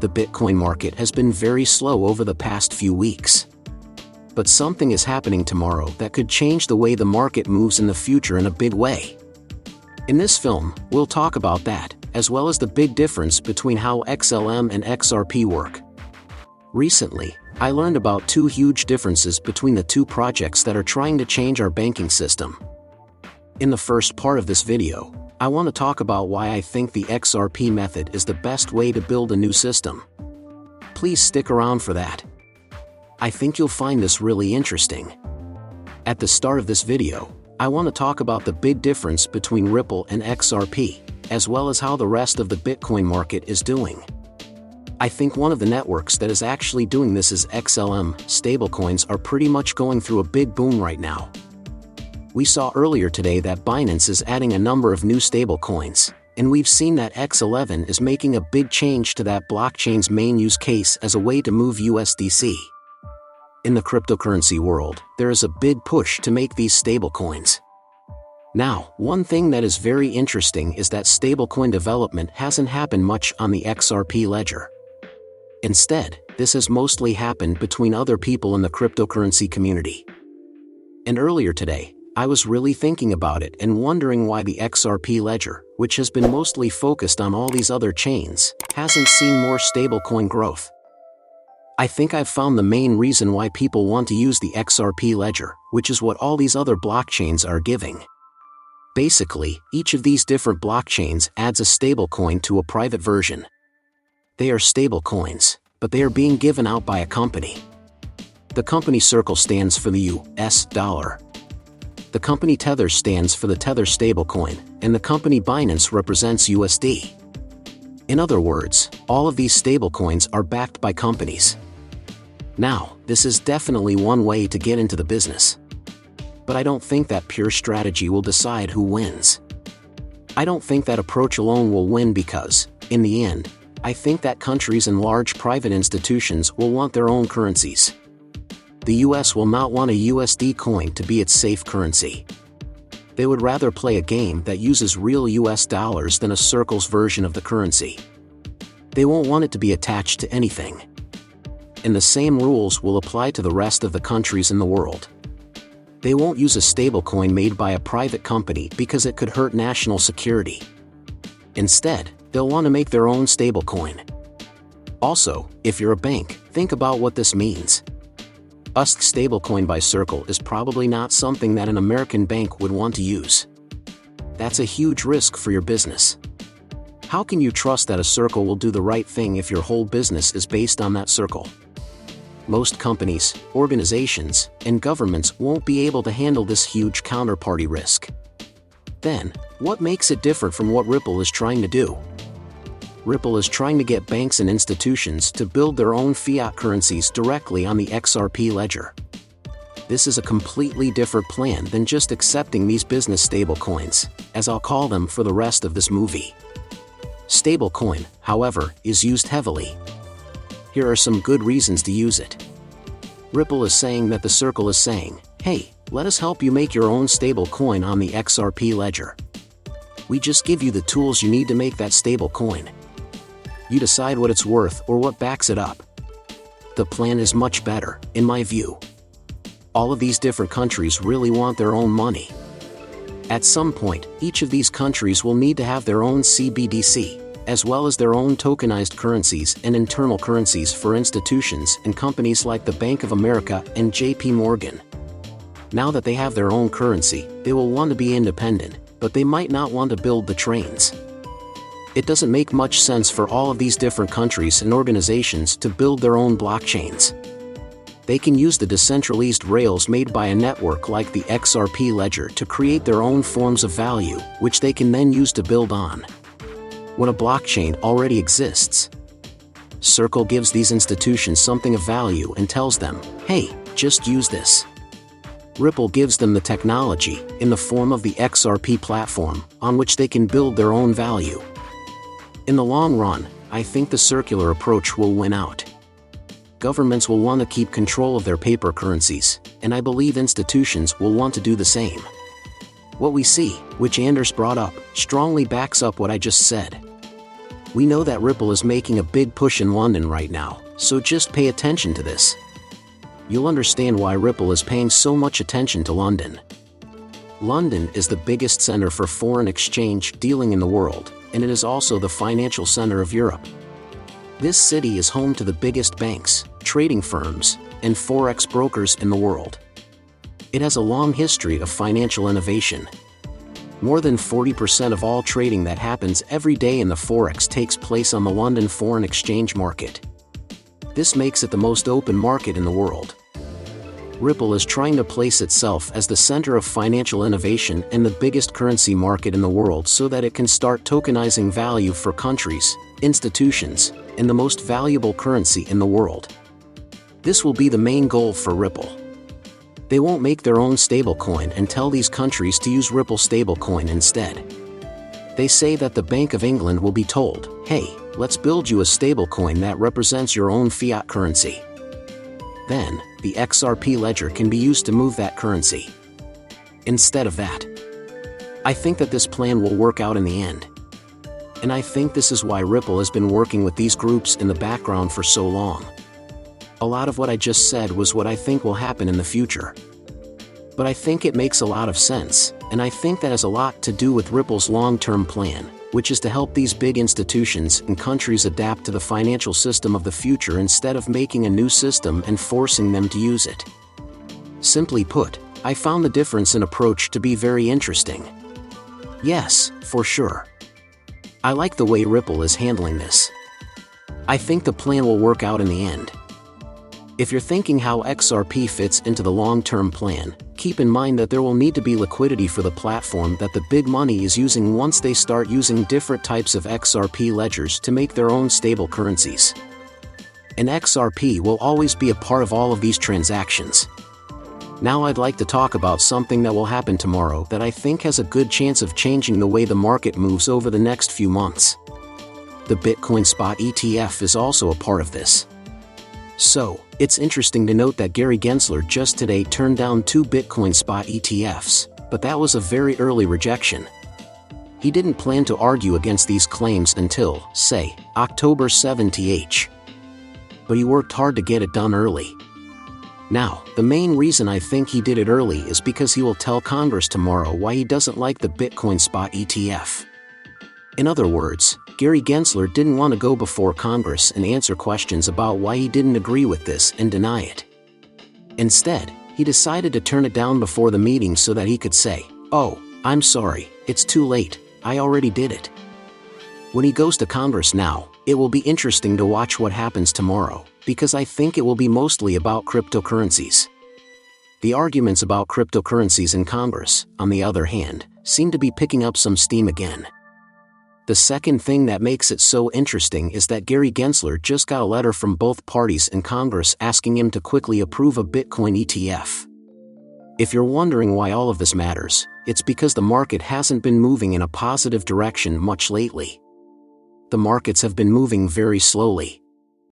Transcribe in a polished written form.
The Bitcoin market has been very slow over the past few weeks. But something is happening tomorrow that could change the way the market moves in the future in a big way. In this film, we'll talk about that, as well as the big difference between how XLM and XRP work. Recently, I learned about two huge differences between the two projects that are trying to change our banking system. In the first part of this video, I want to talk about why I think the XRP method is the best way to build a new system. Please stick around for that. I think you'll find this really interesting. At the start of this video, I want to talk about the big difference between Ripple and XRP, as well as how the rest of the Bitcoin market is doing. I think one of the networks that is actually doing this is XLM. Stablecoins are pretty much going through a big boom right now. We saw earlier today that Binance is adding a number of new stablecoins, and we've seen that X11 is making a big change to that blockchain's main use case as a way to move USDC. In the cryptocurrency world, there is a big push to make these stablecoins. Now, one thing that is very interesting is that stablecoin development hasn't happened much on the XRP ledger. Instead, this has mostly happened between other people in the cryptocurrency community. And earlier today, I was really thinking about it and wondering why the XRP ledger, which has been mostly focused on all these other chains, hasn't seen more stablecoin growth. I think I've found the main reason why people want to use the XRP ledger, which is what all these other blockchains are giving. Basically, each of these different blockchains adds a stablecoin to a private version. They are stablecoins, but they are being given out by a company. The company Circle stands for the US dollar. The company Tether stands for the Tether stablecoin, and the company Binance represents USD. In other words, all of these stablecoins are backed by companies. Now, this is definitely one way to get into the business. But I don't think that pure strategy will decide who wins. I don't think that approach alone will win because, in the end, I think that countries and large private institutions will want their own currencies. The US will not want a USD coin to be its safe currency. They would rather play a game that uses real US dollars than a Circle's version of the currency. They won't want it to be attached to anything. And the same rules will apply to the rest of the countries in the world. They won't use a stablecoin made by a private company because it could hurt national security. Instead, they'll want to make their own stablecoin. Also, if you're a bank, think about what this means. USD stablecoin by Circle is probably not something that an American bank would want to use. That's a huge risk for your business. How can you trust that a Circle will do the right thing if your whole business is based on that Circle? Most companies, organizations, and governments won't be able to handle this huge counterparty risk. Then, what makes it different from what Ripple is trying to do? Ripple is trying to get banks and institutions to build their own fiat currencies directly on the XRP ledger. This is a completely different plan than just accepting these business stablecoins, as I'll call them for the rest of this movie. Stablecoin, however, is used heavily. Here are some good reasons to use it. Ripple is saying that the Circle is saying, hey, let us help you make your own stablecoin on the XRP ledger. We just give you the tools you need to make that stablecoin. You decide what it's worth or what backs it up. The plan is much better, in my view. All of these different countries really want their own money. At some point, each of these countries will need to have their own CBDC, as well as their own tokenized currencies and internal currencies for institutions and companies like the Bank of America and JP Morgan. Now that they have their own currency, they will want to be independent, but they might not want to build the trains. It doesn't make much sense for all of these different countries and organizations to build their own blockchains. They can use the decentralized rails made by a network like the XRP ledger to create their own forms of value, which they can then use to build on. When a blockchain already exists, Circle gives these institutions something of value and tells them, hey, just use this. Ripple gives them the technology, in the form of the XRP platform, on which they can build their own value. In the long run, I think the circular approach will win out. Governments will want to keep control of their paper currencies, and I believe institutions will want to do the same. What we see, which Anders brought up, strongly backs up what I just said. We know that Ripple is making a big push in London right now, so just pay attention to this. You'll understand why Ripple is paying so much attention to London. London is the biggest center for foreign exchange dealing in the world, and it is also the financial center of Europe. This city is home to the biggest banks, trading firms, and forex brokers in the world. It has a long history of financial innovation. More than 40% of all trading that happens every day in the forex takes place on the London foreign exchange market. This makes it the most open market in the world. Ripple is trying to place itself as the center of financial innovation and the biggest currency market in the world so that it can start tokenizing value for countries, institutions, and the most valuable currency in the world. This will be the main goal for Ripple. They won't make their own stablecoin and tell these countries to use Ripple stablecoin instead. They say that the Bank of England will be told, hey, let's build you a stablecoin that represents your own fiat currency. Then, the XRP ledger can be used to move that currency. Instead of that, I think that this plan will work out in the end. And I think this is why Ripple has been working with these groups in the background for so long. A lot of what I just said was what I think will happen in the future. But I think it makes a lot of sense, and I think that has a lot to do with Ripple's long-term plan, which is to help these big institutions and countries adapt to the financial system of the future instead of making a new system and forcing them to use it. Simply put, I found the difference in approach to be very interesting. Yes, for sure. I like the way Ripple is handling this. I think the plan will work out in the end. If you're thinking how XRP fits into the long-term plan, keep in mind that there will need to be liquidity for the platform that the big money is using once they start using different types of XRP ledgers to make their own stable currencies. And XRP will always be a part of all of these transactions. Now I'd like to talk about something that will happen tomorrow that I think has a good chance of changing the way the market moves over the next few months. The Bitcoin Spot ETF is also a part of this. So, it's interesting to note that Gary Gensler just today turned down 2 Bitcoin Spot ETFs, but that was a very early rejection. He didn't plan to argue against these claims until, say, October 7th. But he worked hard to get it done early. Now, the main reason I think he did it early is because he will tell Congress tomorrow why he doesn't like the Bitcoin Spot ETF. In other words, Gary Gensler didn't want to go before Congress and answer questions about why he didn't agree with this and deny it. Instead, he decided to turn it down before the meeting so that he could say, "Oh, I'm sorry, it's too late, I already did it." When he goes to Congress now, it will be interesting to watch what happens tomorrow, because I think it will be mostly about cryptocurrencies. The arguments about cryptocurrencies in Congress, on the other hand, seem to be picking up some steam again. The second thing that makes it so interesting is that Gary Gensler just got a letter from both parties in Congress asking him to quickly approve a Bitcoin ETF. If you're wondering why all of this matters, it's because the market hasn't been moving in a positive direction much lately. The markets have been moving very slowly.